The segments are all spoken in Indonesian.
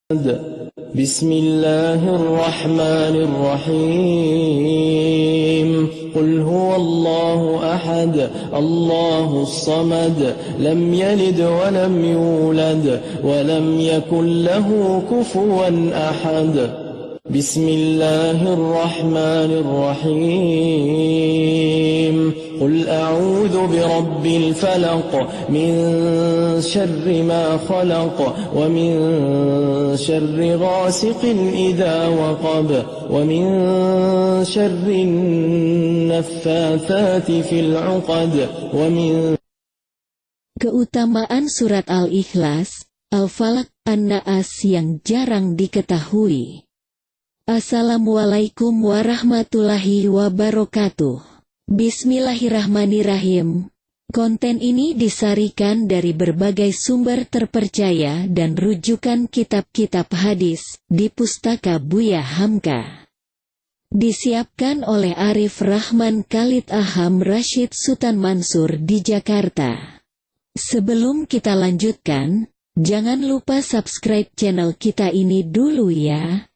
بسم الله الرحمن الرحيم قل هو الله أحد الله الصمد لم يلد ولم يولد ولم يكن له كفوا أحد بسم الله الرحمن الرحيم قل أعوذ برب الفلق من شر ما خلق ومن شر غاسق إذا وقب ومن شر النفاثات في العقد ومن. Keutamaan surat Al-Ikhlas, Al-Falaq, An-Naas yang jarang diketahui. Assalamualaikum warahmatullahi wabarakatuh. Bismillahirrahmanirrahim. Konten ini disarikan dari berbagai sumber terpercaya dan rujukan kitab-kitab hadis di Pustaka Buya Hamka. Disiapkan oleh Arif Rahman Khalid Aham Rashid Sultan Mansur di Jakarta. Sebelum kita lanjutkan, jangan lupa subscribe channel kita ini dulu ya.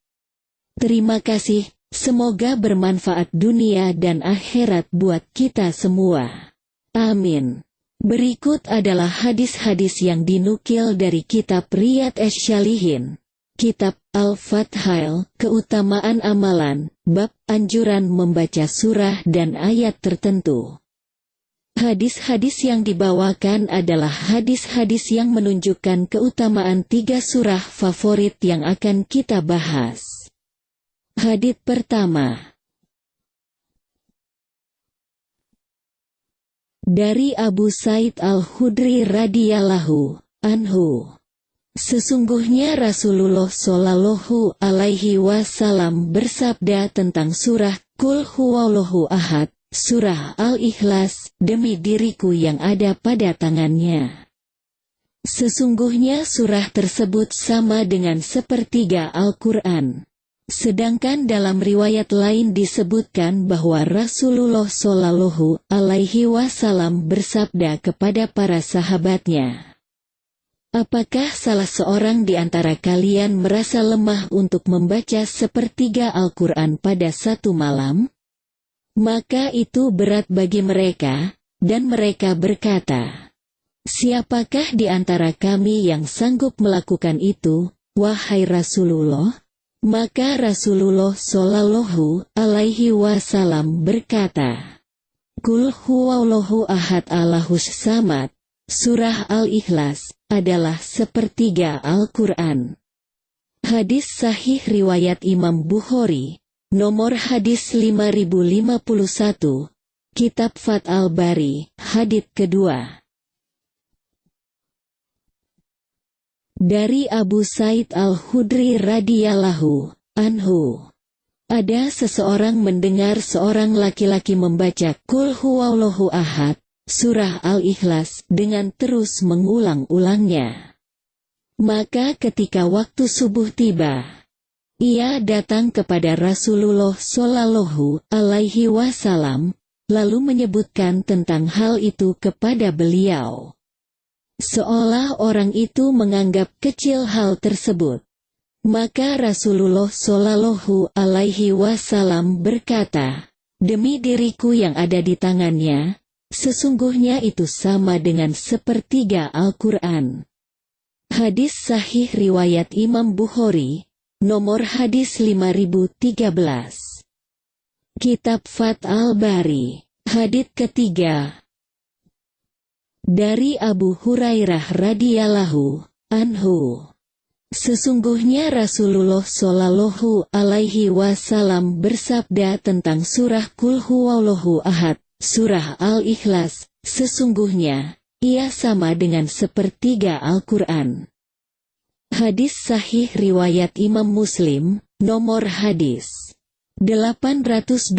Terima kasih, semoga bermanfaat dunia dan akhirat buat kita semua. Amin. Berikut adalah hadis-hadis yang dinukil dari kitab Riyadh Asy-Syalihin, kitab Al-Fathail, keutamaan amalan, bab anjuran membaca surah dan ayat tertentu. Hadis-hadis yang dibawakan adalah hadis-hadis yang menunjukkan keutamaan 3 surah favorit yang akan kita bahas. Hadits pertama dari Abu Sa'id Al-Khudri radhiyallahu anhu. Sesungguhnya Rasulullah Shallallahu alaihi wasallam bersabda tentang surah Qul Huwallahu Ahad, surah Al-Ikhlas, demi diriku yang ada pada tangannya. Sesungguhnya surah tersebut sama dengan sepertiga Al-Quran. Sedangkan dalam riwayat lain disebutkan bahwa Rasulullah Shallallahu alaihi wasallam bersabda kepada para sahabatnya, apakah salah seorang di antara kalian merasa lemah untuk membaca sepertiga Al-Quran pada satu malam? Maka itu berat bagi mereka, dan mereka berkata, siapakah di antara kami yang sanggup melakukan itu, wahai Rasulullah? Maka Rasulullah Shallallahu alaihi wasallam berkata, Qul huwallahu ahad Allahus samad, surah Al-Ikhlas, adalah sepertiga Al-Quran. Hadis sahih riwayat Imam Bukhari, nomor hadis 5051, Kitab Fath Al-Bari, hadits kedua. Dari Abu Sa'id Al-Khudri radhiyallahu anhu. Ada seseorang mendengar seorang laki-laki membaca Qul Huwallahu Ahad, surah Al-Ikhlas, dengan terus mengulang-ulangnya. Maka ketika waktu subuh tiba, ia datang kepada Rasulullah Shallallahu alaihi wasallam, lalu menyebutkan tentang hal itu kepada beliau. Seolah orang itu menganggap kecil hal tersebut. Maka Rasulullah Shallallahu alaihi wasallam berkata, demi diriku yang ada di tangannya, sesungguhnya itu sama dengan sepertiga Al-Quran. Hadis sahih riwayat Imam Bukhari, nomor hadis 5013. Kitab Fath Al-Bari, hadits ketiga. Dari Abu Hurairah radhiyallahu anhu. Sesungguhnya Rasulullah Shallallahu alaihi wasallam bersabda tentang surah Qul Huwallahu Ahad, surah Al-Ikhlas, sesungguhnya ia sama dengan sepertiga Al-Quran. Hadis sahih riwayat Imam Muslim, nomor hadis 812,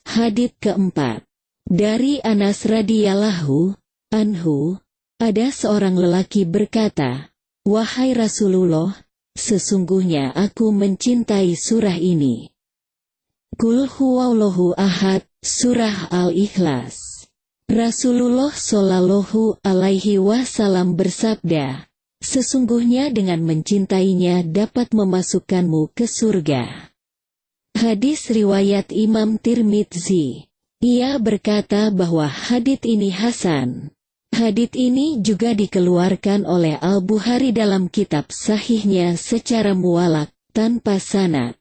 hadits keempat. Dari Anas radhiyallahu anhu, ada seorang lelaki berkata, wahai Rasulullah, sesungguhnya aku mencintai surah ini. Qul Huwallahu Ahad, surah Al-Ikhlas. Rasulullah Shallallahu alaihi wasallam bersabda, Sesungguhnya dengan mencintainya dapat memasukkanmu ke surga. Hadis riwayat Imam Tirmidzi. Ia berkata bahwa hadits ini hasan. Hadits ini juga dikeluarkan oleh Al-Bukhari dalam kitab sahihnya secara muallaq, tanpa sanad.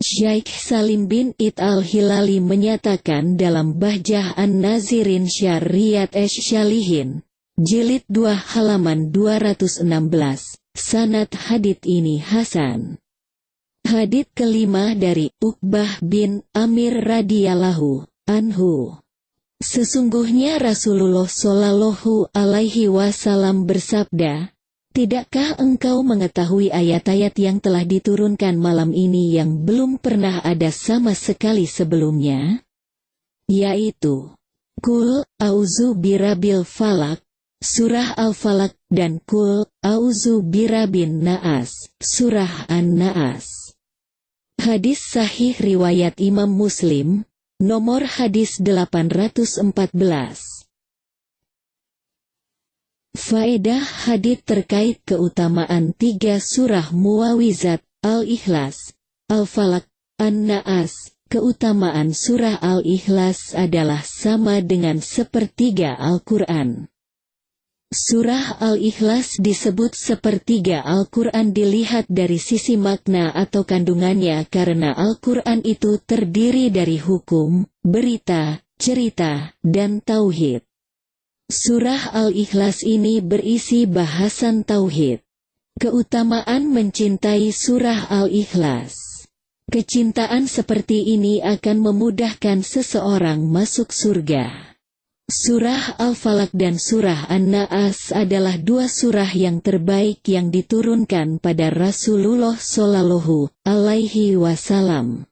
Syaikh Salim bin Id al-Hilali menyatakan dalam Bahjah An-Nazirin Syarriyat Esh-Shalihin, Jilid 2 halaman 216, sanad hadits ini hasan. Hadits kelima dari Uqbah bin Amir radhiyallahu anhu. Sesungguhnya Rasulullah Shallallahu alaihi wasallam bersabda, "Tidakkah engkau mengetahui ayat-ayat yang telah diturunkan malam ini yang belum pernah ada sama sekali sebelumnya? Yaitu, Qul A'udzu Birabbil Falaq, Surah Al-Falaq, dan Qul A'udzu Birabbin Naas, Surah An-Naas." Hadis sahih riwayat Imam Muslim, nomor hadis 814. Faedah hadits terkait keutamaan 3 surah muawizat, Al-Ikhlas, Al-Falaq, An-Naas. Keutamaan surah Al-Ikhlas adalah sama dengan sepertiga Al-Quran. Surah Al-Ikhlas disebut sepertiga Al-Quran dilihat dari sisi makna atau kandungannya karena Al-Quran itu terdiri dari hukum, berita, cerita, dan tauhid. Surah Al-Ikhlas ini berisi bahasan tauhid. Keutamaan mencintai surah Al-Ikhlas. Kecintaan seperti ini akan memudahkan seseorang masuk surga. Surah Al-Falaq dan surah An-Naas adalah 2 surah yang terbaik yang diturunkan pada Rasulullah Shallallahu alaihi wasallam.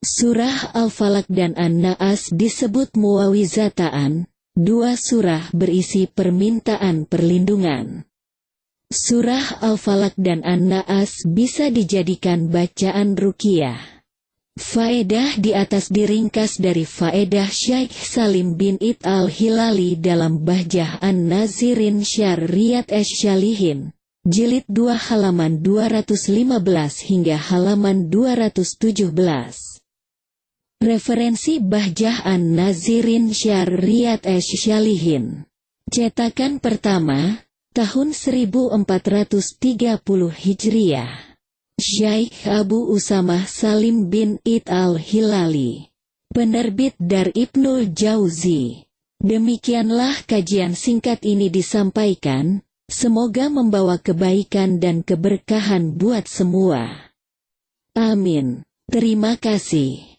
Surah Al-Falaq dan An-Naas disebut muawizataan. 2 surah berisi permintaan perlindungan. Surah Al-Falaq dan An-Naas bisa dijadikan bacaan ruqyah. Faedah di atas diringkas dari faedah Syaikh Salim bin Id al-Hilali dalam Bahjah An-Nazirin Syarriyat Esh-Shalihin, Jilid 2 halaman 215 hingga halaman 217. Referensi Bahjah An-Nazirin Syarriyat Esh-Shalihin. Cetakan pertama, tahun 1430 Hijriah. Syaikh Abu Usamah Salim bin Id al-Hilali. Penerbit Dar Ibnul Jauzi. Demikianlah kajian singkat ini disampaikan, semoga membawa kebaikan dan keberkahan buat semua. Amin. Terima kasih.